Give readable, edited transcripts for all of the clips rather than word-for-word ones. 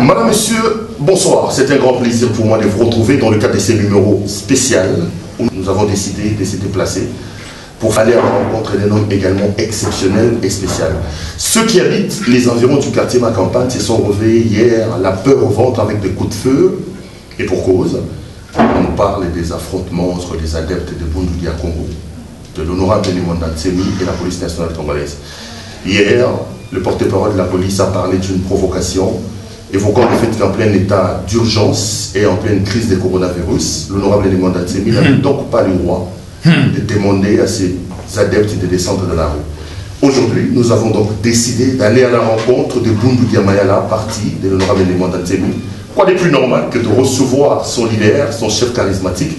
Madame, Monsieur, bonsoir. C'est un grand plaisir pour moi de vous retrouver dans le cadre de ces numéros spéciaux où nous avons décidé de se déplacer pour aller à la rencontre d'un homme également exceptionnel et spécial. Ceux qui habitent les environs du quartier Macampagne se sont réveillés hier la peur au ventre avec des coups de feu, et pour cause. On nous parle des affrontements entre les adeptes de Bunduki à Congo, de l'honorable Némonda Ntsemi et la police nationale congolaise. Hier, le porte-parole de la police a parlé d'une provocation, évoquant le fait qu'en plein état d'urgence et en pleine crise de coronavirus, l'honorable Némonda Ntsemi n'avait donc pas le droit de demander à ses adeptes de descendre de la rue. Aujourd'hui, nous avons donc décidé d'aller à la rencontre de Bunduki Mayala, parti de l'honorable Némonda Ntsemi. Quoi de plus normal que de recevoir son leader, son chef charismatique,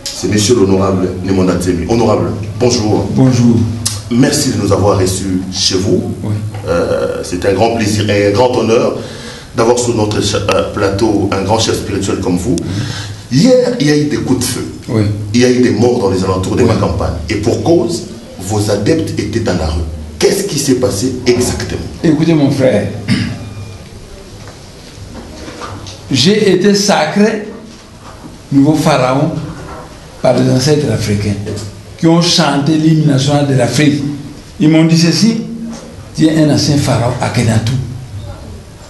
c'est monsieur l'honorable Némonda Ntsemi. Honorable, bonjour. Bonjour. Merci de nous avoir reçus chez vous. Oui. C'est un grand plaisir et un grand honneur d'avoir sur notre plateau un grand chef spirituel comme vous. Hier, il y a eu des coups de feu. Oui. Il y a eu des morts dans les alentours de ma campagne. Et pour cause, vos adeptes étaient dans la rue. Qu'est-ce qui s'est passé exactement? Écoutez mon frère, j'ai été sacré, nouveau pharaon, par les ancêtres africains qui ont chanté l'hymne national de l'Afrique. Ils m'ont dit ceci: tu es un ancien pharaon à Kenatou.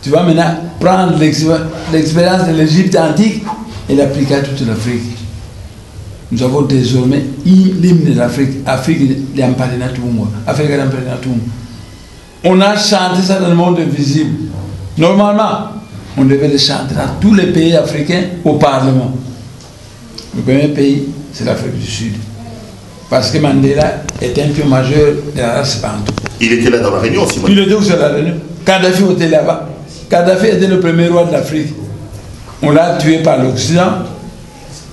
Tu vas maintenant prendre l'expérience de l'Égypte antique et l'appliquer à toute l'Afrique. Nous avons désormais l'hymne de l'Afrique, Afrique de Amparinatum, Afrique de Amparinatum. On a chanté ça dans le monde invisible. Normalement, on devait le chanter dans tous les pays africains au Parlement. Le premier pays, c'est l'Afrique du Sud. Parce que Mandela était un pion majeur de la race bantou. Il était là dans la réunion aussi. Il était où sur la réunion? Kadhafi était là-bas. Kadhafi était le premier roi de l'Afrique. On l'a tué par l'Occident.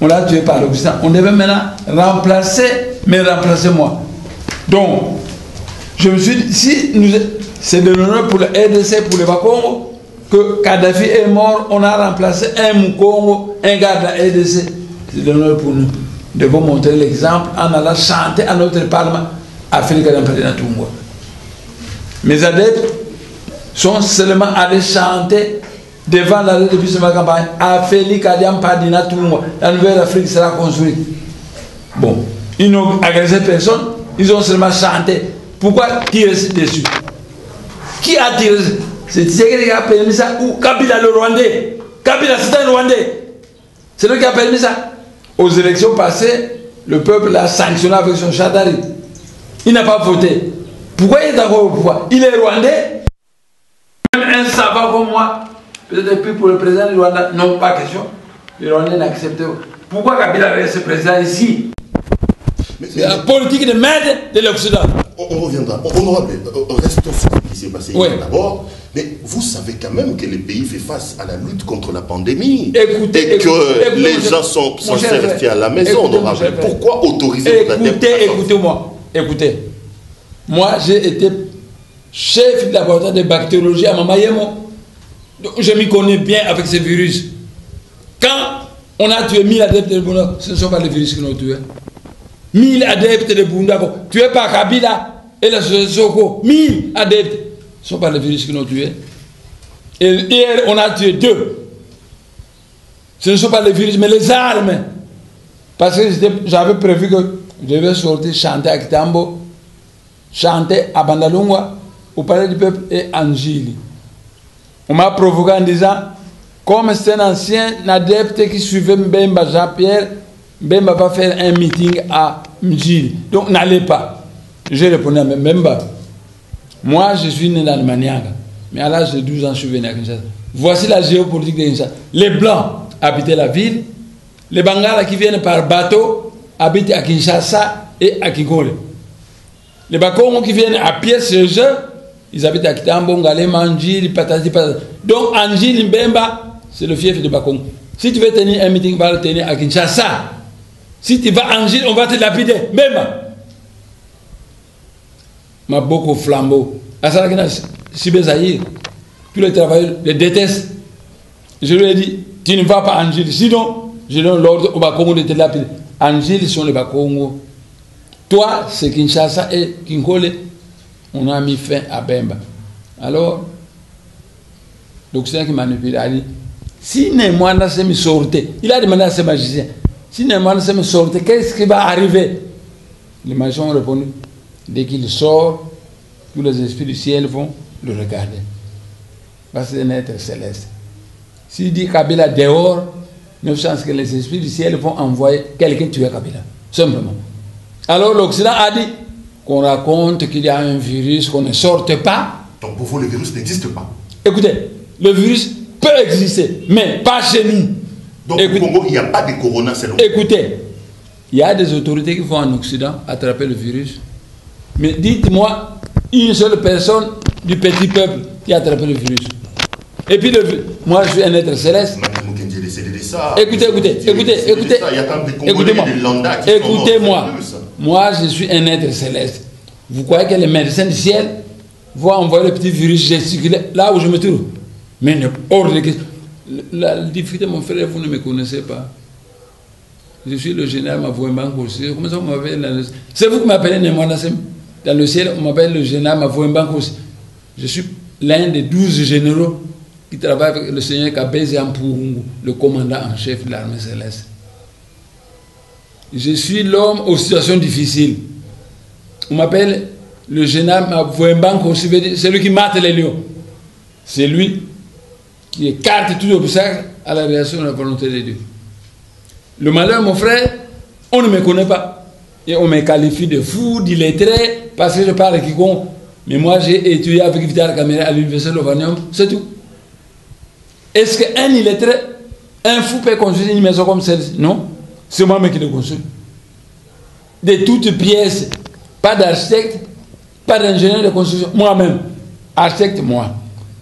On l'a tué par l'Occident. On devait maintenant remplacer, mais remplacez-moi. Donc, je me suis dit, si c'est de l'honneur pour le RDC, pour le Bas-Congo, que Kadhafi est mort, on a remplacé un Mukongo, un gars de la RDC. C'est de l'honneur pour nous. Nous devons montrer l'exemple en allant chanter à notre Parlement Afrique d'Amparinatum. Mes adeptes sont seulement allés chanter devant la rue de ma campagne Afrique d'Amparinatum. La nouvelle Afrique sera construite. Bon, ils n'ont agressé personne, ils ont seulement chanté. Pourquoi tirer dessus? Qui a tiré? C'est Tshisekedi qui a permis ça, ou Kabila le Rwandais? Kabila c'est un Rwandais. C'est lui qui a permis ça. Aux élections passées, le peuple l'a sanctionné avec son Chadari. Il n'a pas voté. Pourquoi il est encore au pouvoir? Il est Rwandais. Même un savant comme moi, peut-être plus pour le président du Rwanda, non, pas question. Le Rwandais n'accepte pas. Pourquoi Kabila reste président ici? C'est la politique de merde de l'Occident. On reviendra. Honorable, restons sur ce qui s'est passé hier d'abord. Mais vous savez quand même que le pays fait face à la lutte contre la pandémie. Écoutez, que les gens sont restés à la maison, honorable. Pourquoi autoriser vos adeptes? Écoutez-moi. Écoutez. Moi, j'ai été chef de laboratoire de bactériologie à Mamayemo. Je m'y connais bien avec ces virus. Quand on a tué 1000 adeptes de Bunda, ce ne sont pas les virus qui nous ont tués. 1000 adeptes de Bunda, tués par Kabila et la Soko. 1000 adeptes. Ce ne sont pas les virus qui nous ont tués. Et hier, on a tué 2. Ce ne sont pas les virus, mais les armes. Parce que j'avais prévu que je devais sortir chanter à Kitambo, chanter à Bandalungwa, au palais du peuple et Angili. On m'a provoqué en disant, comme c'est un ancien adepte qui suivait Mbemba Jean-Pierre, Mbemba va faire un meeting à Mjili. Donc n'allez pas. J'ai répondu à Mbemba. Moi, je suis né dans le Manianga. Mais à l'âge de 12 ans, je suis venu à Kinshasa. Voici la géopolitique de Kinshasa. Les Blancs habitaient la ville. Les Bangala qui viennent par bateau habitent à Kinshasa et à Kigole. Les Bakongo qui viennent à pied chez eux, ils habitent à Kitambo, Ngalema, Anjili, Patati, Patati. Donc Anjili Mbemba, c'est le fief de Bakongo. Si tu veux tenir un meeting, va le tenir à Kinshasa. Si tu vas à Anjili, on va te lapider. Mbemba. Ma beaucoup flambeau. À Sarakina, Sibé-Zahir, tous les travailleurs les détestent. Je lui ai dit, tu ne vas pas à Anjili. Sinon, je donne l'ordre au Bakongo de te lapider. Anjili sont les Bakongo. Toi, c'est Kinshasa et Kinkole. On a mis fin à Bemba. Alors, l'Occident qui manipule, a dit, si Némoana se me sortait, il a demandé à ses magiciens, si Némoana se me sortait, qu'est-ce qui va arriver? Les magiciens ont répondu, dès qu'il sort, tous les esprits du ciel vont le regarder. Parce que c'est un être céleste. S'il dit Kabila dehors, il y a une chance que les esprits du ciel vont envoyer quelqu'un tuer Kabila. Simplement. Alors l'Occident a dit qu'on raconte qu'il y a un virus, qu'on ne sorte pas. Donc pour vous, le virus n'existe pas. Écoutez, le virus peut exister, mais pas chez nous. Donc au Congo, il n'y a pas de corona selon vous. Écoutez, il y a des autorités qui vont en Occident attraper le virus. Mais dites-moi, une seule personne du petit peuple qui a attrapé le virus. Et puis, moi, je suis un être céleste. Écoutez-moi. Moi, je suis un être céleste. Vous croyez que les médecins du ciel vont envoyer le petit virus gesticuler là où je me trouve? Mais hors de question. La difficulté, mon frère, vous ne me connaissez pas. Je suis le général Mavouembank aussi. Comment ça, vous m'appelez? C'est vous qui m'appelez Némoanasem. Dans le ciel, on m'appelle le général Mavouembank aussi. Je suis l'un des 12 généraux qui travaille avec le seigneur Kabezi Ampurungu, le commandant en chef de l'armée céleste. Je suis l'homme aux situations difficiles. On m'appelle le général Mavouembank aussi, c'est lui qui mate les lions. C'est lui qui écarte tout obstacle à la réalisation de la volonté de Dieu. Le malheur, mon frère, on ne me connaît pas. Et on me qualifie de fou, d'illettré, parce que je parle à quiconque. Mais moi, j'ai étudié avec Vital Kamere à l'université de Lovanium, c'est tout. Est-ce qu'un illettré, un fou peut construire une maison comme celle-ci? Non, c'est moi-même qui l'ai construit. De toutes pièces, pas d'architecte, pas d'ingénieur de construction, moi-même. Architecte, moi.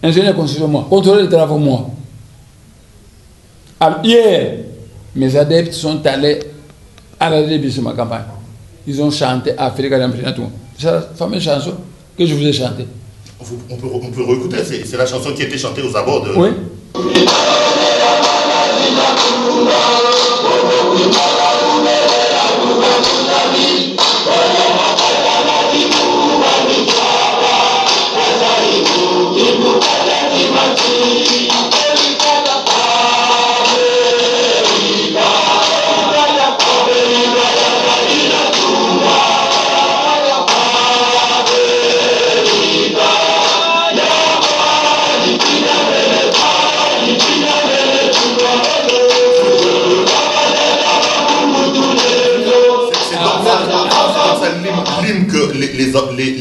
Ingénieur de construction, moi. Contrôleur de travaux, moi. Alors, hier, mes adeptes sont allés à la début de ma campagne. Ils ont chanté Africa d'Amprinatou. C'est la fameuse chanson que je vous ai chantée. On peut réécouter, c'est la chanson qui a été chantée aux abords de... Oui.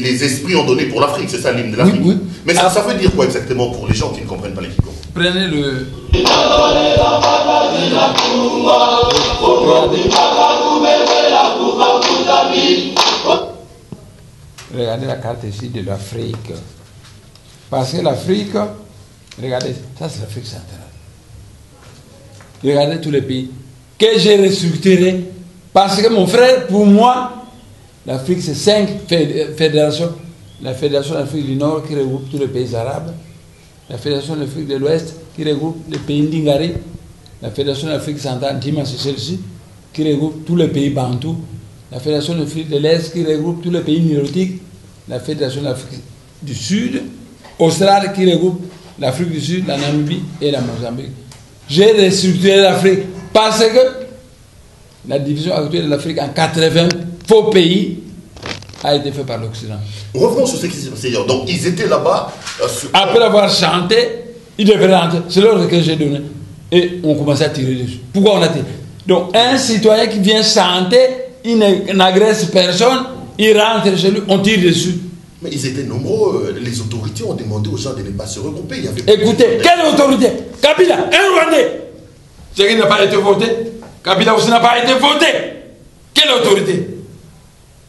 Les esprits ont donné pour l'Afrique, c'est ça l'hymne de l'Afrique. Oui, oui. Mais ça veut dire quoi exactement pour les gens qui ne comprennent pas les Kikos? Prenez le... Regardez la carte ici de l'Afrique. Parce que l'Afrique, regardez, ça c'est l'Afrique centrale. Regardez tous les pays que j'ai restructurés. Parce que mon frère, pour moi, l'Afrique, c'est 5 fédérations. La Fédération d'Afrique du Nord qui regroupe tous les pays arabes. La Fédération d'Afrique de l'Ouest qui regroupe les pays Ndingari. La Fédération d'Afrique centrale, Dima, c'est celle-ci, qui regroupe tous les pays bantous. La Fédération d'Afrique de l'Est qui regroupe tous les pays nilotiques. La Fédération d'Afrique du Sud. Australie qui regroupe l'Afrique du Sud, la Namibie et la Mozambique. J'ai restructuré l'Afrique parce que la division actuelle de l'Afrique en 80 faux pays a été fait par l'Occident. Revenons sur ce qui s'est passé hier. Donc ils étaient là-bas. Après avoir chanté, ils devaient rentrer. C'est l'ordre que j'ai donné. Et on commençait à tirer dessus. Pourquoi on a tiré? Donc un citoyen qui vient chanter, il n'agresse personne, il rentre chez lui, on tire dessus. Mais ils étaient nombreux. Les autorités ont demandé aux gens de ne pas se regrouper. Il y avait écoutez, quelle autorité? Kabila, un Rwandais. Ce qui n'a pas été voté. Kabila aussi n'a pas été voté. Quelle autorité?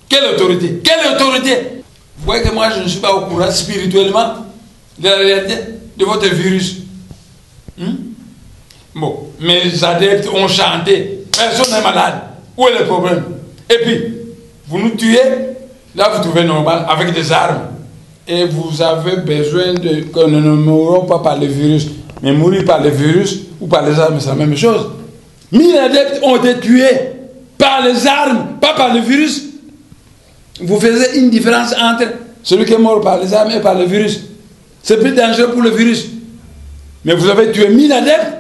Quelle autorité? Quelle autorité? Vous voyez que moi je ne suis pas au courant spirituellement de la réalité de votre virus. Bon, mes adeptes ont chanté. Personne n'est malade. Où est le problème? Et puis, vous nous tuez, là vous trouvez normal, avec des armes. Et vous avez besoin que nous ne mourons pas par le virus. Mais mourir par le virus ou par les armes, c'est la même chose. 1000 adeptes ont été tués par les armes, pas par le virus. Vous faisiez une différence entre celui qui est mort par les armes et par le virus. C'est plus dangereux pour le virus. Mais vous avez tué 1000 adeptes.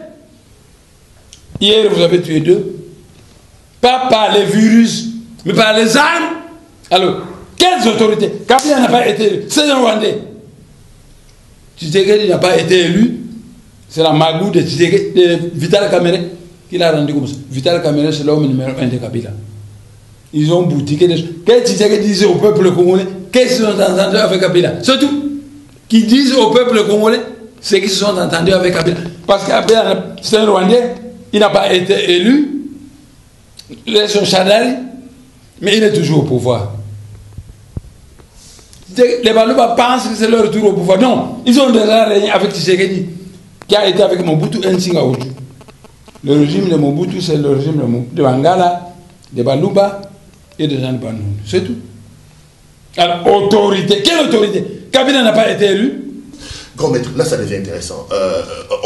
Hier, vous avez tué 2. Pas par les virus, mais par les armes. Alors, quelles autorités? Kabila n'a pas été élu. C'est un Rwandais. Tshisekedi n'a pas été élu. C'est la magouille de Vital Kamerhe qui l'a rendu comme ça. Vital Kamerhe, c'est l'homme numéro 1 de Kabila. Ils ont boutiqué des choses. Qu'est-ce qu'ils disent au peuple congolais? Qu'est-ce qu'ils ont entendu avec Kabila? C'est tout. Qu'ils disent au peuple congolais ce qu'ils se sont entendus avec Kabila. Parce que Kabila, c'est un Rwandais. Il n'a pas été élu. L'élection Chadari. Mais il est toujours au pouvoir. Les Balouba pensent que c'est leur retour au pouvoir. Non, ils ont déjà régné avec Tshisekedi, qui a été avec Mobutu Nsinga aujourd'hui. Le régime de Mobutu, c'est le régime de Bangala, de Balouba et de Jean Banoun. C'est tout. Alors, autorité. Quelle autorité? Kabila n'a pas été élu. Grand maître, là ça devient intéressant.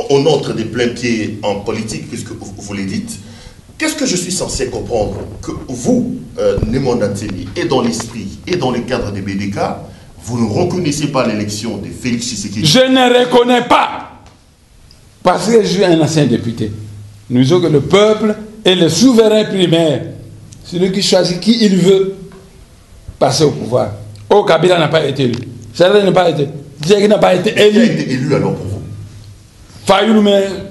On entre des pleins pieds en politique, puisque vous le dites. Qu'est-ce que je suis censé comprendre? Que vous, Nemanda Ntemi, et dans l'esprit, et dans le cadre des BDK, vous ne reconnaissez pas l'élection de Félix Tshisekedi? Je ne reconnais pas. Parce que je suis un ancien député. Nous disons que le peuple est le souverain primaire. Celui qui choisit qui il veut passer au pouvoir. Oh, Kabila n'a pas été élu. Chadari n'a pas été. Tshisekedi n'a pas été élu. Qui a été élu alors pour vous? Fayoulou,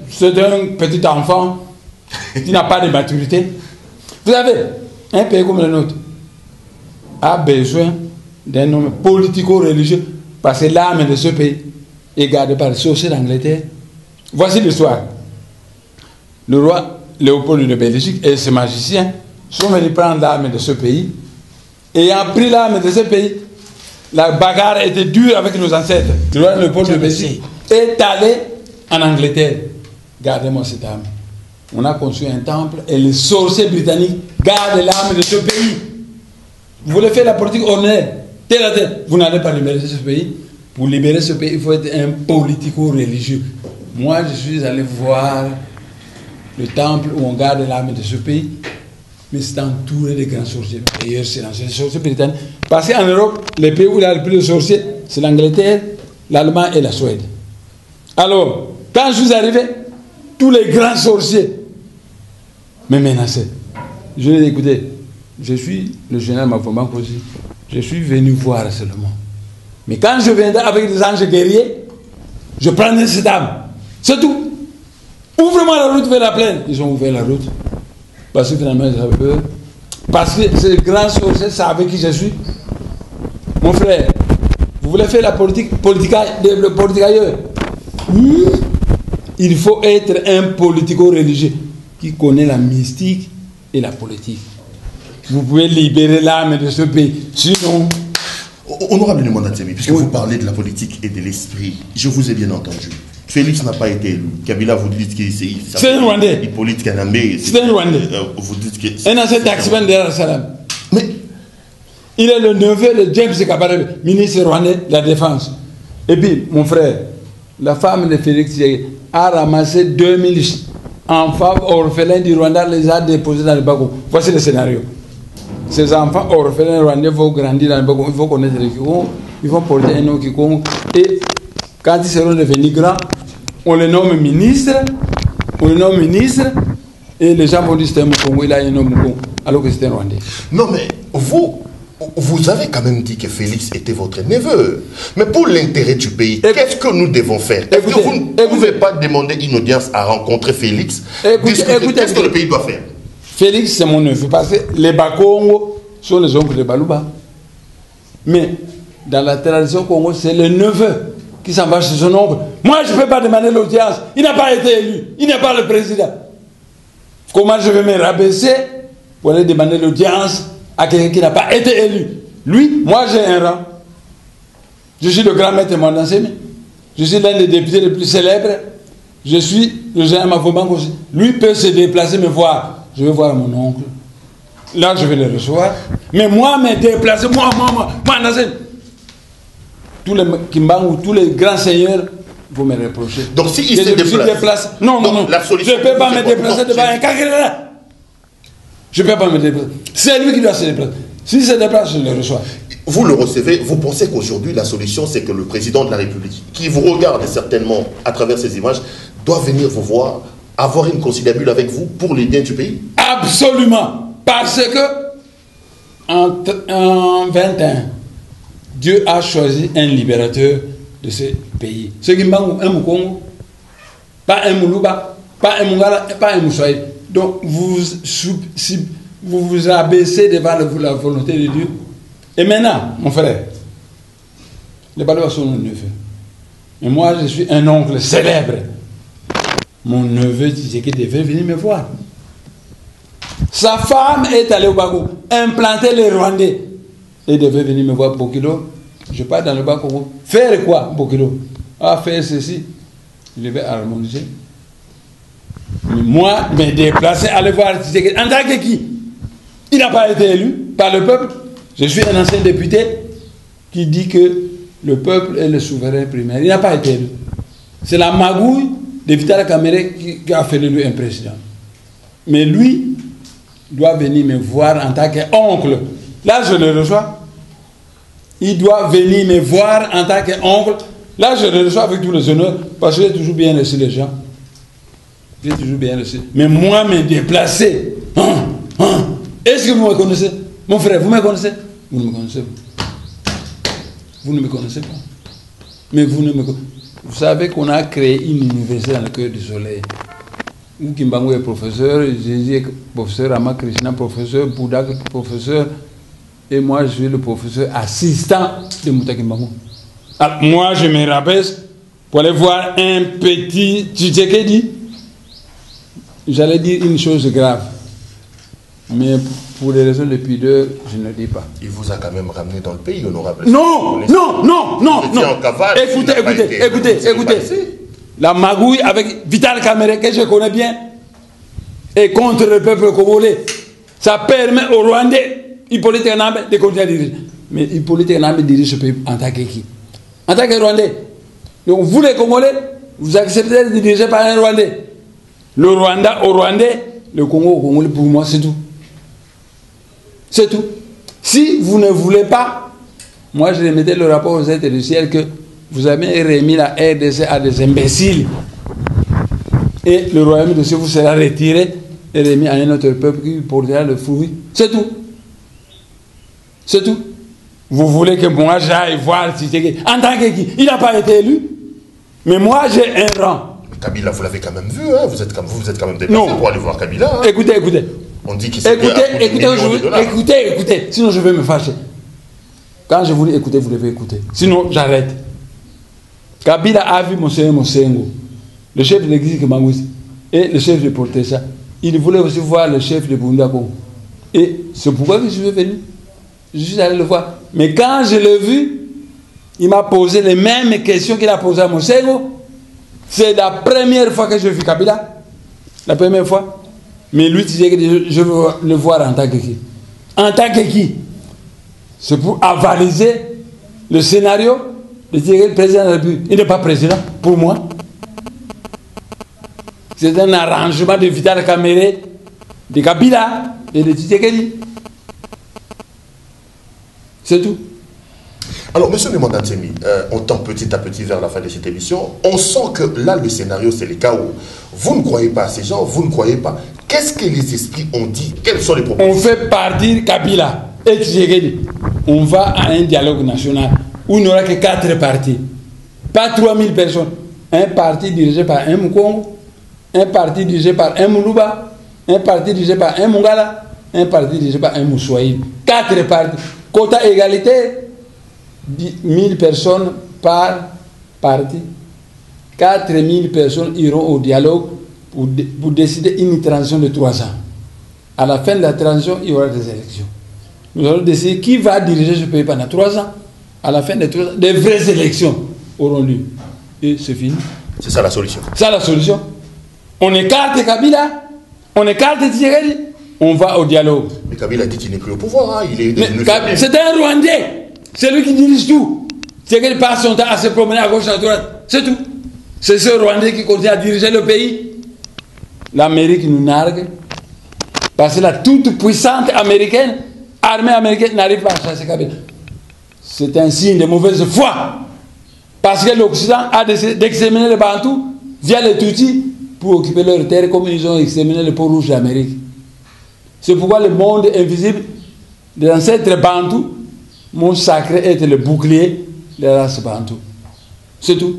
c'est un petit enfant qui n'a pas de maturité. Vous savez, un pays comme le nôtre a besoin d'un homme politico-religieux parce que l'âme de ce pays est gardée par les sorciers d'Angleterre. Voici l'histoire. Le roi Léopold de Belgique et ses magiciens sont venus prendre l'âme de ce pays. Et ayant pris l'âme de ce pays, la bagarre était dure avec nos ancêtres. Le roi Léopold de Belgique est allé en Angleterre. Gardez-moi cette âme. On a construit un temple et les sorciers britanniques gardent l'âme de ce pays. Vous voulez faire la politique ordinaire, telle à telle, vous n'allez pas libérer ce pays. Pour libérer ce pays, il faut être un politico-religieux. Moi, je suis allé voir le temple où on garde l'âme de ce pays, mais c'est entouré de grands sorciers. D'ailleurs, c'est les sorciers britanniques. Parce qu'en Europe, les pays où il y a le plus de sorciers, c'est l'Angleterre, l'Allemagne et la Suède. Alors, quand je suis arrivé, tous les grands sorciers me menaçaient. Je les ai écoutés. Je suis le général Mavobank aussi. Je suis venu voir seulement. Mais quand je viendrai avec des anges guerriers, je prendrai cette âme. C'est tout. Ouvrez-moi la route vers la plaine. Ils ont ouvert la route. Parce que finalement, ils avaient peur. Parce que ces grands sorciers savaient qui je suis. Mon frère, vous voulez faire la politique ailleurs? Il faut être un politico-religieux qui connaît la mystique et la politique. Vous pouvez libérer l'âme de ce pays. Sinon... Honorable Nemanda Ntemi, puisque vous parlez de la politique et de l'esprit, je vous ai bien entendu. Félix n'a pas été élu. Kabila, vous dites que c'est un Rwandais. Hippolyte Kanambe. C'est un Rwandais. Vous dites que... Un ancien taximan de Dar es Salaam. Mais... il est le neveu de James Kabarebe, ministre rwandais de la Défense. Et puis, mon frère, la femme de Félix a ramassé 2000 enfants orphelins du Rwanda, les a déposés dans le bateau. Voici le scénario. Ces enfants orphelins rwandais vont grandir dans le bateau, ils vont connaître les Kikongo, ils vont porter un nom Kikongo. Et quand ils seront devenus grands, on les nomme ministre, et les gens vont dire que c'est un Mukongo, il a un nom Mukongo, alors que c'est un Rwandais. Non mais, vous avez quand même dit que Félix était votre neveu. Mais pour l'intérêt du pays, qu'est-ce que nous devons faire? Est-ce que vous ne pouvez pas demander une audience à rencontrer Félix? Qu'est-ce que le pays doit faire? Félix, c'est mon neveu, parce que les Bakongo sont les oncles de Balouba. Mais dans la tradition Congo, c'est le neveu qui s'en va chez son oncle. Moi, je ne peux pas demander l'audience. Il n'a pas été élu. Il n'est pas le président. Comment je vais me rabaisser pour aller demander l'audience à quelqu'un qui n'a pas été élu? Lui, moi, j'ai un rang. Je suis le grand maître Nemanda Ntemi. Je suis l'un des députés les plus célèbres. Je suis le général Mavobank aussi. Lui peut se déplacer, me voir. Je vais voir mon oncle. Là, je vais le recevoir. Mais moi, me déplacer, moi, tous les Kimbangu, tous les grands seigneurs, vous me reprochez. Donc, si il se déplace... Non. Je ne peux pas me déplacer devant un Kakérala. Je ne peux pas me déplacer. C'est lui qui doit se déplacer. S'il se déplace, je le reçois. vous le recevez, vous pensez qu'aujourd'hui la solution c'est que le président de la République, qui vous regarde certainement à travers ces images, doit venir vous voir, avoir une conciliabule avec vous pour les biens du pays? Absolument. Parce que en 21, Dieu a choisi un libérateur de ce pays. Ce qui m'a un Congo, pas un Moulouba, pas un Mungala, pas un Moussaïd. Donc vous vous abaissez devant la volonté de Dieu. Et maintenant, mon frère, les balois sont nos neveux. Mais moi, je suis un oncle célèbre. Mon neveu disait qu'il devait venir me voir. Sa femme est allée au Bago, implanter les Rwandais. Et devait venir me voir, Bokilo. Je pars dans le Bago. Faire quoi, Bokilo? Ah, faire ceci. Je vais harmoniser. Mais moi, me déplacer, aller voir Tshisekedi. En tant que qui? Il n'a pas été élu par le peuple. Je suis un ancien député qui dit que le peuple est le souverain primaire. Il n'a pas été élu. C'est la magouille de Vital Kamerhe qui a fait de lui un président. Mais lui doit venir me voir en tant qu'oncle. Là, je le reçois. Il doit venir me voir en tant qu'oncle. Là, je le reçois avec tous les honneurs parce que j'ai toujours bien reçu les gens. J'ai toujours bien reçu. Mais moi, me déplacer. Est-ce que vous me connaissez? Mon frère, vous me connaissez? Vous ne me connaissez pas. Vous ne me connaissez pas. Mais vous ne me connaissez pas. Vous savez qu'on a créé une université dans le cœur du soleil. Où Kimbangu est professeur, Jésus est professeur, Ramakrishna professeur, Bouddha professeur, et moi je suis le professeur assistant de Mouta Kimbangu. Alors, moi je me rabaisse pour aller voir un petit Tshisekedi. J'allais dire une chose grave. Mais pour des raisons de pudeur, je ne le dis pas. Il vous a quand même ramené dans le pays, honorable. Non. Écoutez. La magouille avec Vital Kamerhe, que je connais bien, et contre le peuple congolais. Ça permet aux Rwandais, Hippolyte Kagame, de continuer à diriger. Mais Hippolyte Kagame dirige ce pays en tant que qui? En tant que Rwandais. Donc vous les Congolais, vous acceptez de diriger par un Rwandais. Le Rwanda au Rwandais, le Congo au Congolais, pour moi, c'est tout. C'est tout. Si vous ne voulez pas, moi je remettais le rapport aux êtres du ciel que vous avez remis la RDC à des imbéciles. Et le royaume de Dieu vous sera retiré et remis à un autre peuple qui portera le fruit. C'est tout. C'est tout. Vous voulez que moi j'aille voir Tshisekedi en tant que qui? Il n'a pas été élu. Mais moi j'ai un rang. Kabila, vous l'avez quand même vu, hein? Vous êtes quand même déplacé pour aller voir Kabila. Hein? Écoutez. On dit qu'il s'est écoutez, sinon je vais me fâcher. Quand je vous dis écoutez, vous devez écouter. Sinon, j'arrête. Kabila a vu Mosengo, le chef de l'église Kemangouzi, et le chef de Portesa. Il voulait aussi voir le chef de Bundako. Et c'est pourquoi je suis venu. Je suis allé le voir. Mais quand je l'ai vu, il m'a posé les mêmes questions qu'il a posées à Mosengo. C'est la première fois que je vis Kabila. La première fois. Mais lui, je veux le voir en tant que qui? En tant que qui? C'est pour avaliser le scénario de dire le président de la République. Il n'est pas président, pour moi. C'est un arrangement de Vital Kamerhe, de Kabila et de Tshisekedi. C'est tout. Alors, monsieur le mandat Tsemi, on tend petit à petit vers la fin de cette émission. On sent que là, le scénario, c'est le chaos. Vous ne croyez pas à ces gens, vous ne croyez pas. Qu'est-ce que les esprits ont dit? Quels sont les propositions? On fait partir Kabila et Tshisekedi. On va à un dialogue national où il n'y aura que 4 partis. Pas 3000 personnes. Un parti dirigé par un Mukongo, un parti dirigé par un Moulouba, un parti dirigé par un Mungala, un parti dirigé par un Moussoïd. 4 partis. Quota égalité, 1000 personnes par parti. 4000 personnes iront au dialogue pour décider une transition de 3 ans. À la fin de la transition, il y aura des élections. Nous allons décider qui va diriger ce pays pendant 3 ans. À la fin de 3 ans, des vraies élections auront lieu. Et c'est fini. C'est ça la solution. C'est ça la solution. On écarte Kabila, on écarte Tshisekedi, on va au dialogue. Mais Kabila dit qu'il n'est plus au pouvoir. Hein. Il est c'est un Rwandais. C'est lui qui dirige tout. Tshisekedi passe son temps à se promener à gauche et à droite. C'est tout. C'est ce Rwandais qui continue à diriger le pays. L'Amérique nous nargue. Parce que la toute puissante américaine, armée américaine, n'arrive pas à chasser Kabila. c'est un signe de mauvaise foi. Parce que l'Occident a décidé d'exterminer les Bantous via les Tutsis pour occuper leurs terres comme ils ont exterminé les peaux rouges d'Amérique. C'est pourquoi le monde invisible des ancêtres Bantous m'ont sacré être le bouclier de la race Bantou. C'est tout.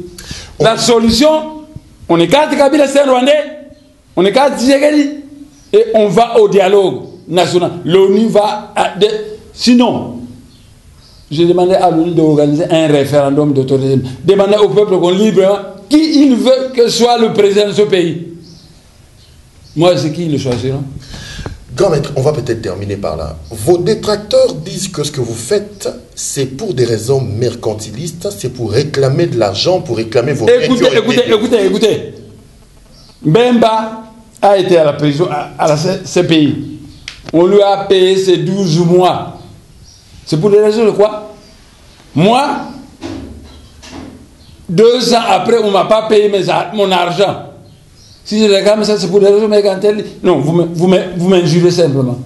La solution, on écarte Kabila, c'est un Rwandais, on écarte Tshisekedi et on va au dialogue national. L'ONU va... Sinon, j'ai demandé à l'ONU d'organiser un référendum d'autorisme. Demander au peuple qu'on librement qui il veut que soit le président de ce pays. Moi, c'est qui le choisira. Grand maître, on va peut-être terminer par là. Vos détracteurs disent que ce que vous faites, c'est pour des raisons mercantilistes, c'est pour réclamer de l'argent, pour réclamer vos... Écoutez. Bemba a été à la prison, à la CPI. On lui a payé ses 12 mois. C'est pour des raisons de quoi? Moi, 2 ans après, on ne m'a pas payé mon argent. Si je réclame ça, c'est pour des raisons mercantiles. Non, vous m'injurez simplement.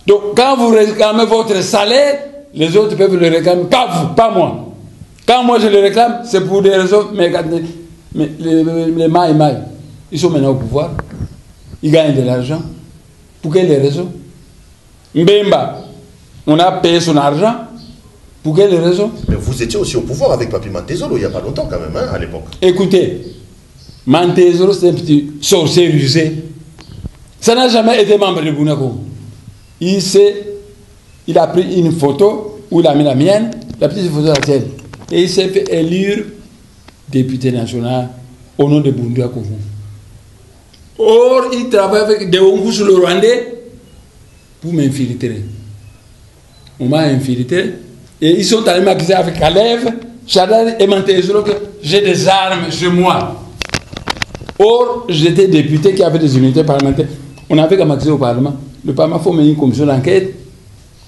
Donc, quand vous réclamez votre salaire, les autres peuvent le réclamer. Pas vous, pas moi. Quand moi je le réclame, c'est pour des raisons mercantiles. Mais les Maï, ils sont maintenant au pouvoir. Ils gagnent de l'argent. Pour quelles raisons? Mbemba, on a payé son argent. Pour quelles raisons? Mais vous étiez aussi au pouvoir avec Papi Mantezolo il n'y a pas longtemps quand même, hein, à l'époque. Écoutez, Mantezolo, c'est un petit sorcier rusé. Ça n'a jamais été membre de Bounako. Il a pris une photo où il a mis la mienne, la petite photo de la tienne. Et il s'est fait élire député national au nom de Bounako. Or, il travaille avec des Hongous sur le Rwandais pour m'infiltrer. On m'a infiltré. Et ils sont allés m'accuser avec Kalev, Chadar et Mantezolo que j'ai des armes chez moi. Or, j'étais député qui avait des unités parlementaires. On avait qu'à m'accuser au Parlement. Le Parlement faut mener une commission d'enquête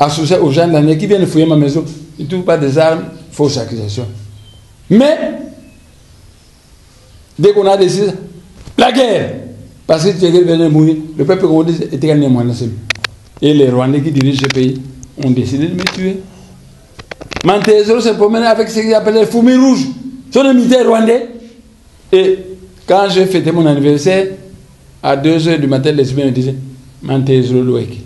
associée aux gens de l'année qui viennent fouiller ma maison. Ils ne trouvent pas des armes, fausse accusation. Mais, dès qu'on a décidé, la guerre, parce que Tshisekedi venait mourir, le peuple congolais était gagné moins. Et les Rwandais qui dirigent ce pays ont décidé de me tuer. Mantezolo s'est promené avec ce qu'il appelle les fumées rouges. Sont des militaires rwandais. Et quand j'ai fêté mon anniversaire, à 2h du matin, les humains me disaient Mantezolo Louek.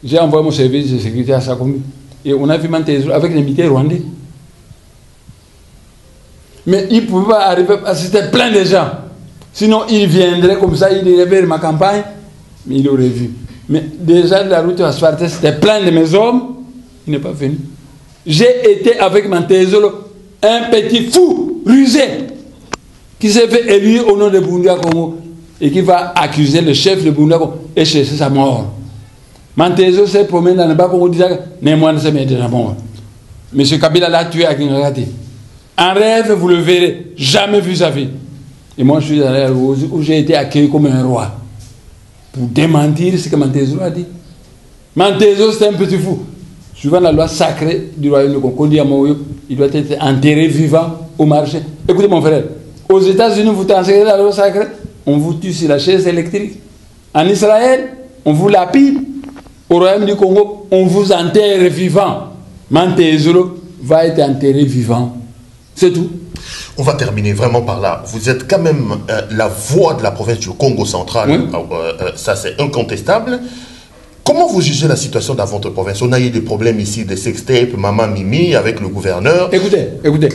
J'ai envoyé mon service de sécurité à Sakomi. Et on a vu Mantezolo avec les militaires rwandais. Mais il ne pouvait pas arriver parce que c'était plein de gens. Sinon, il viendrait comme ça, il irait vers ma campagne, mais il aurait vu. Mais déjà, la route asphaltée, c'était plein de mes hommes. Il n'est pas venu. J'ai été avec Mantezolo, un petit fou, rusé, qui s'est fait élire au nom de Bounda Congo et qui va accuser le chef de Bounda Congo et chercher sa mort. Mantezolo s'est promené dans le bas Congo disant que moi ne sais pas déjà mort. M. Kabila l'a tué à Kingarati. En rêve, vous le verrez, jamais vu sa vie. Et moi, je suis allé à Rose où j'ai été accueilli comme un roi pour démentir ce que Mantezolo a dit. Mantezolo, c'est un petit fou. Suivant la loi sacrée du royaume de Congo, il doit être enterré vivant au marché. Écoutez mon frère, aux États-Unis, vous transgressez la loi sacrée, on vous tue sur la chaise électrique. En Israël, on vous lapide. Au royaume du Congo, on vous enterre vivant. Mantezolo va être enterré vivant. C'est tout. On va terminer vraiment par là. Vous êtes quand même la voix de la province du Congo central. Oui. Ça, c'est incontestable. Comment vous jugez la situation dans votre province? On a eu des problèmes ici, des sextapes, Maman Mimi, avec le gouverneur. Écoutez.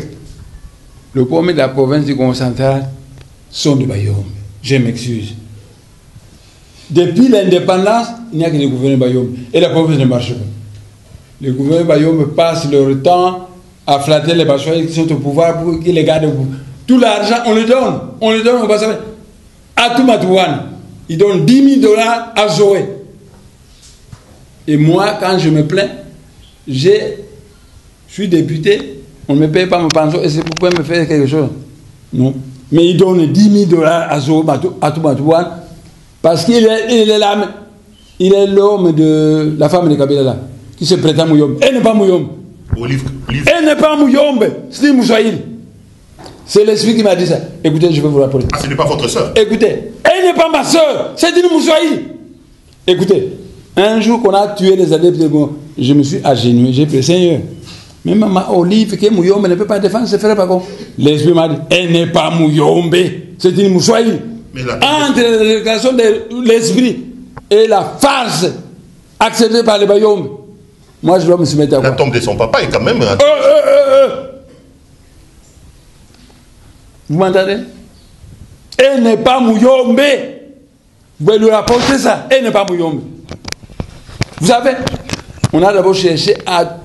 Le problème de la province du Congo central sont des Bayom. Je m'excuse. Depuis l'indépendance, il n'y a que des gouverneurs Bayom. Et la province ne marche pas. Les gouverneurs Bayom passent leur temps à flatter les Bachois qui sont au pouvoir pour qu'ils les gardent au pouvoir. Tout l'argent, on le donne. On va savoir. À tout Matouane, ils donnent $10 000 à Zoé. Et moi, quand je me plains, je suis député, on ne me paye pas mon pension, et c'est pourquoi me faire quelque chose. Non. Mais ils donnent $10 000 à Zoé, à tout Matouane, parce qu'il est l'homme de la femme de Kabila, qui se prétend Mouyombe. Elle n'est pas Mouyombe. Elle n'est pas Mouyombe, c'est Moussaïl. C'est l'esprit qui m'a dit ça. Écoutez, je vais vous rappeler. Ah, ce n'est pas votre soeur. Écoutez, elle n'est pas ma soeur, c'est une Moussaïl. Écoutez, un jour qu'on a tué les adeptes de je me suis agenouillé, j'ai pris Seigneur. Même ma Olive, qui est Mouyombe, ne peut pas défendre ses frères par contre. L'esprit m'a dit, elle n'est pas Mouyombe, c'est une Moussoaï. Entre la déclaration de l'esprit et la farce acceptée par les Bayombe, moi je dois me soumettre à quoi? La tombe de son papa est quand même... Vous m'entendez? Elle n'est pas Mouyombe. Vous pouvez lui rapporter ça. Elle n'est pas Mouyombe. Vous savez, on a d'abord cherché à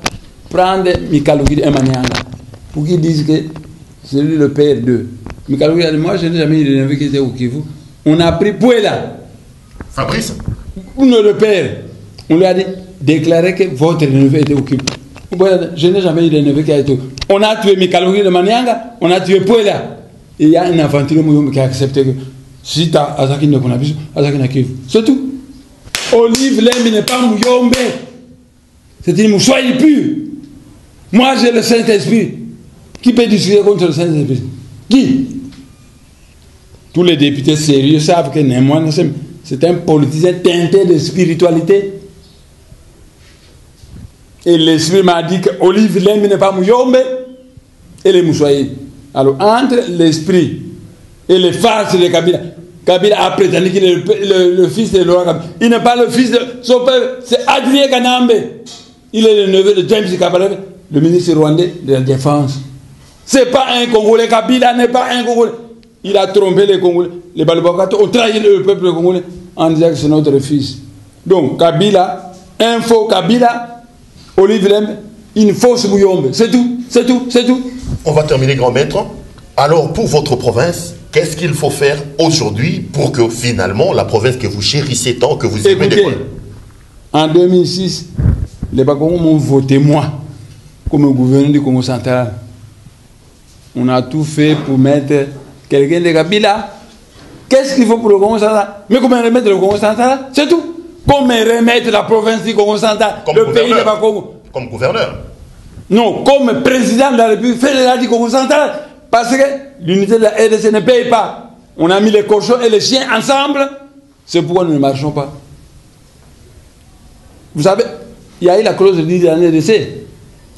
prendre Mikalougi et Manianga pour qu'ils disent que c'est lui le père d'eux. Mikalougi a dit, moi je n'ai jamais eu de neveu qui était au Kivu. On a pris Pouela. Fabrice? Non, le père. On lui a dit, déclarez que votre neveu était au Kivu. Je n'ai jamais eu de neveu qui a été au Kivu. On a tué Mikalougi de Manianga, on a tué Pouela. Et il y a un aventurier qui a accepté que si tu as Azaki ne connaît pas, Azaki n'a Kivu. C'est tout. Olive Lembi n'est pas Mouyombe. C'est une Moussoaï pure. Moi j'ai le Saint-Esprit. Qui peut discuter contre le Saint-Esprit? Qui? Tous les députés sérieux savent que Némoine, c'est un politicien teinté de spiritualité. Et l'Esprit m'a dit que Olive Lembi n'est pas Mouyombe. Et les Moussoaï. Alors entre l'Esprit et les farces de Kabila, Kabila a prétendu qu'il est le fils de Laurent Kabila. Il n'est pas le fils de son père, c'est Adrien Kanambe. Il est le neveu de James Kabila, le ministre rwandais de la Défense. Ce n'est pas un Congolais, Kabila n'est pas un Congolais. Il a trompé les Congolais. Les Balibakato ont trahi le peuple congolais en disant que c'est notre fils. Donc Kabila, un faux Kabila, Olive Lembi, une fausse Mouyombe. C'est tout, c'est tout, c'est tout. On va terminer, grand maître. Alors, pour votre province, qu'est-ce qu'il faut faire aujourd'hui pour que finalement la province que vous chérissez tant, que vous aimez décoller? En 2006, les Bakongos m'ont voté moi comme gouverneur du Congo central. On a tout fait pour mettre quelqu'un de Kabila. Qu'est-ce qu'il faut pour le Congo central? Mais comment remettre le Congo central? C'est tout. Comment remettre la province du Congo central, comme le pays de Bakongo? Comme gouverneur? Non, comme président de la République fédérale du Congo central. Parce que l'unité de la RDC ne paye pas. On a mis les cochons et les chiens ensemble. C'est pourquoi nous ne marchons pas. Vous savez, il y a eu la clause de 10 années d'essai.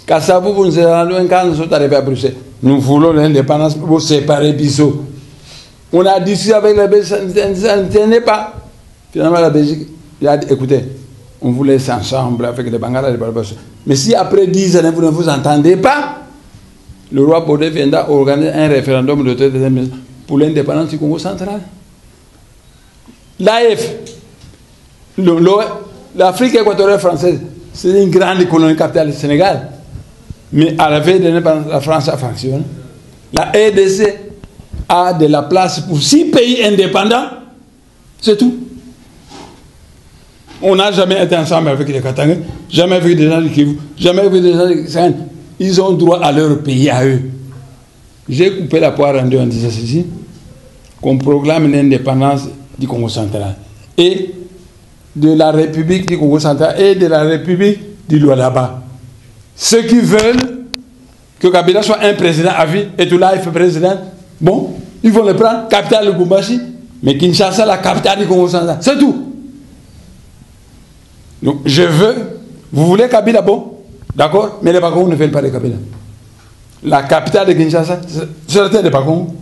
Kassabou, vous nous avez quand nous sommes arrivés à Bruxelles. Nous voulons l'indépendance pour séparer Bissau. On a discuté avec la Belgique, ça ne tenait pas. Finalement, la Belgique, il a dit, écoutez, on vous laisse ensemble avec les Bangala et les Barbados. Mais si après 10 années, vous ne vous entendez pas, le roi Baudé viendra organiser un référendum de pour l'indépendance du Congo central. L'AF, l'Afrique équatoriale française, c'est une grande colonie capitale du Sénégal. Mais à la veille de l'indépendance, la France a fonctionné. La RDC a de la place pour 6 pays indépendants. C'est tout. On n'a jamais été ensemble avec les Katangais, jamais avec des gens du Kivu, jamais avec des gens du Sahel. Ils ont droit à leur pays, à eux. J'ai coupé la poire en deux en disant ceci, qu'on proclame l'indépendance du Congo central et de la République du Congo central et de la République du Lualaba. Ceux qui veulent que Kabila soit un président à vie et tout là il fait président, bon, ils vont le prendre, capitale de Lubumbashi, mais Kinshasa, la capitale du Congo central. C'est tout. Donc, je veux, vous voulez Kabila, bon, d'accord, mais les Bakongos ne veulent pas de Kabila. La capitale de Kinshasa, c'est la terre des Bakongos.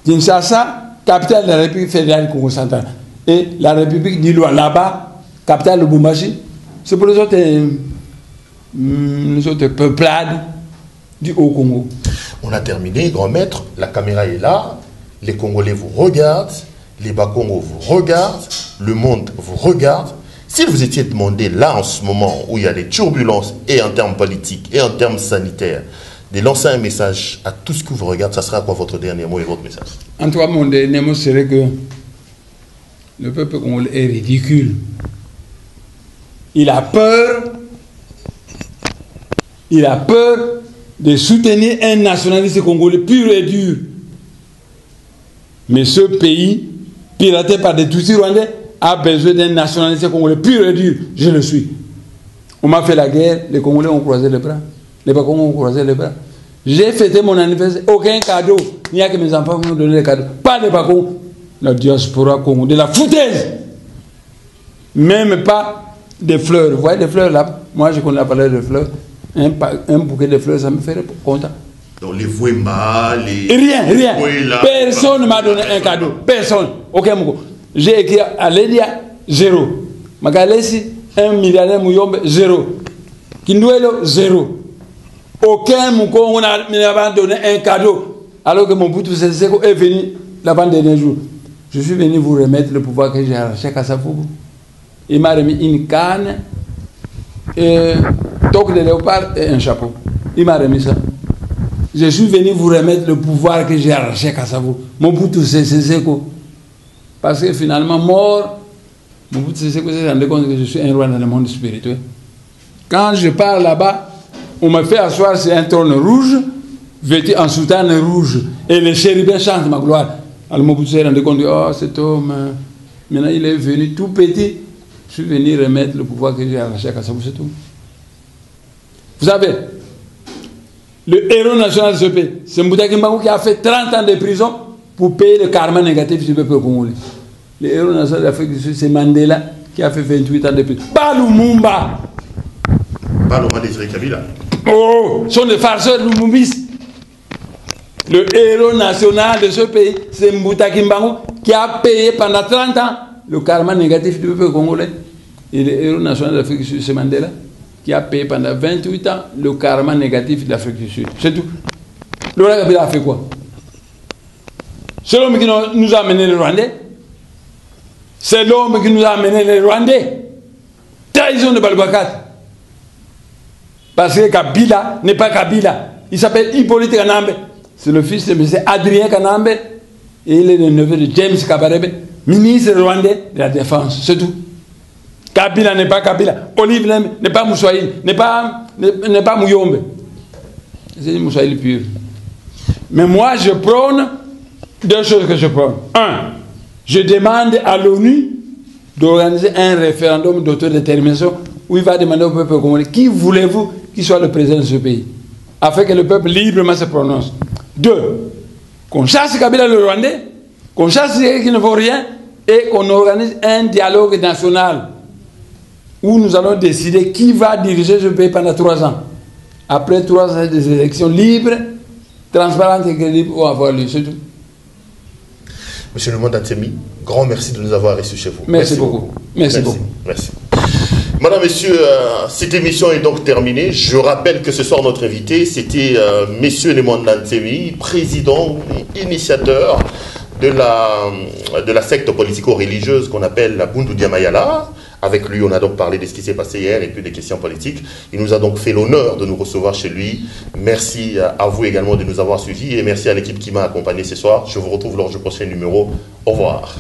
Kinshasa, capitale de la République fédérale du Congo central. Et la République du Lualaba, capitale de Lubumbashi, c'est pour les autres peuplades du Haut-Congo. On a terminé, grand maître, la caméra est là, les Congolais vous regardent, les Bakongos vous regardent, le monde vous regarde. Si vous étiez demandé là en ce moment où il y a des turbulences et en termes politiques et en termes sanitaires, de lancer un message à tout ce que vous regardez, ça sera quoi votre dernier mot et votre message? En tout cas, mon dernier mot serait que le peuple congolais est ridicule. Il a peur de soutenir un nationaliste congolais pur et dur. Mais ce pays, piraté par des Tutsis rwandais, a besoin d'un nationaliste congolais pur et dur. Je le suis. On m'a fait la guerre, les Congolais ont croisé les bras. Les Bakongos ont croisé les bras. J'ai fêté mon anniversaire, aucun cadeau. Il n'y a que mes enfants qui m'ont donné des cadeaux. Pas de Bakongos. La diaspora Congo, de la foutaise. Même pas des fleurs. Vous voyez des fleurs là, Moi, je connais la valeur de fleurs. Un bouquet de fleurs, ça me ferait content. Donc les Wemba, les... Rien. Personne ne m'a donné un cadeau. Personne. Aucun mot. J'ai écrit à Lédia, 0. Magalesi, 1 milliardaire Mouyombe, 0. Kindouelo, 0. Aucun mouko m'a donné un cadeau. Alors que mon Mobutu Sese Seko est venu l'avant-dernier jour. Je suis venu vous remettre le pouvoir que j'ai arraché à Kassafougou. Il m'a remis une canne, toque de léopard et un chapeau. Il m'a remis ça. Je suis venu vous remettre le pouvoir que j'ai arraché à Kassafougou. Mobutu Sese Seko. Parce que finalement, mort, Mobutu Sese Seko s'est rendu compte que je suis un roi dans le monde spirituel. Quand je pars là-bas, on me fait asseoir sur un trône rouge, vêtu en soutane rouge, et les chérubins chantent ma gloire. Alors Mobutu s'est rendu compte, oh cet homme, maintenant il est venu tout petit, je suis venu remettre le pouvoir que j'ai arraché à Kassafougou, c'est tout. Vous savez, le héros national de ce pays, c'est Mbouta Kimbangu qui a fait 30 ans de prison pour payer le karma négatif du peuple congolais. Le héros national de l'Afrique du Sud, c'est Mandela qui a fait 28 ans de prison. Pas Lumumba. Pas le roi Désiré Kabila. Oh, sont des farceurs lumumbistes. Le héros national de ce pays, c'est Mbouta Kimbangu qui a payé pendant 30 ans le karma négatif du peuple congolais. Et le héros national de l'Afrique du Sud, c'est Mandela qui a payé pendant 28 ans le karma négatif de l'Afrique du Sud. C'est tout. Le roi Kabila a fait quoi? C'est l'homme qui nous a amené les Rwandais. C'est l'homme qui nous a amené les Rwandais. Trahison de Balbakat. Parce que Kabila n'est pas Kabila. Il s'appelle Hippolyte Kanambe. C'est le fils de M. Adrien Kanambe. Et il est le neveu de James Kabarebe, ministre rwandais de la Défense. C'est tout. Kabila n'est pas Kabila. Olive Lem n'est pas Moussaïl. N'est pas Mouyombe. C'est Moussaïl pur. Mais moi, je prône deux choses que je prône. Un, je demande à l'ONU d'organiser un référendum d'autodétermination où il va demander au peuple congolais qui voulez-vous qu'il soit le président de ce pays, afin que le peuple librement se prononce. Deux, qu'on chasse Kabila le Rwandais, qu'on chasse ceux qui ne font rien et qu'on organise un dialogue national où nous allons décider qui va diriger ce pays pendant 3 ans. Après 3 ans, des élections libres, transparentes et crédibles vont avoir lieu. C'est tout. Monsieur le Monde Ntemi, grand merci de nous avoir reçus chez vous. Merci beaucoup. Merci beaucoup. Merci. Madame, Messieurs, cette émission est donc terminée. Je rappelle que ce soir, notre invité, c'était Monsieur le Monde Ntemi, président et initiateur de la secte politico-religieuse qu'on appelle la Bundu Diamayala. Avec lui, on a donc parlé de ce qui s'est passé hier et puis des questions politiques. Il nous a donc fait l'honneur de nous recevoir chez lui. Merci à vous également de nous avoir suivis et merci à l'équipe qui m'a accompagné ce soir. Je vous retrouve lors du prochain numéro. Au revoir.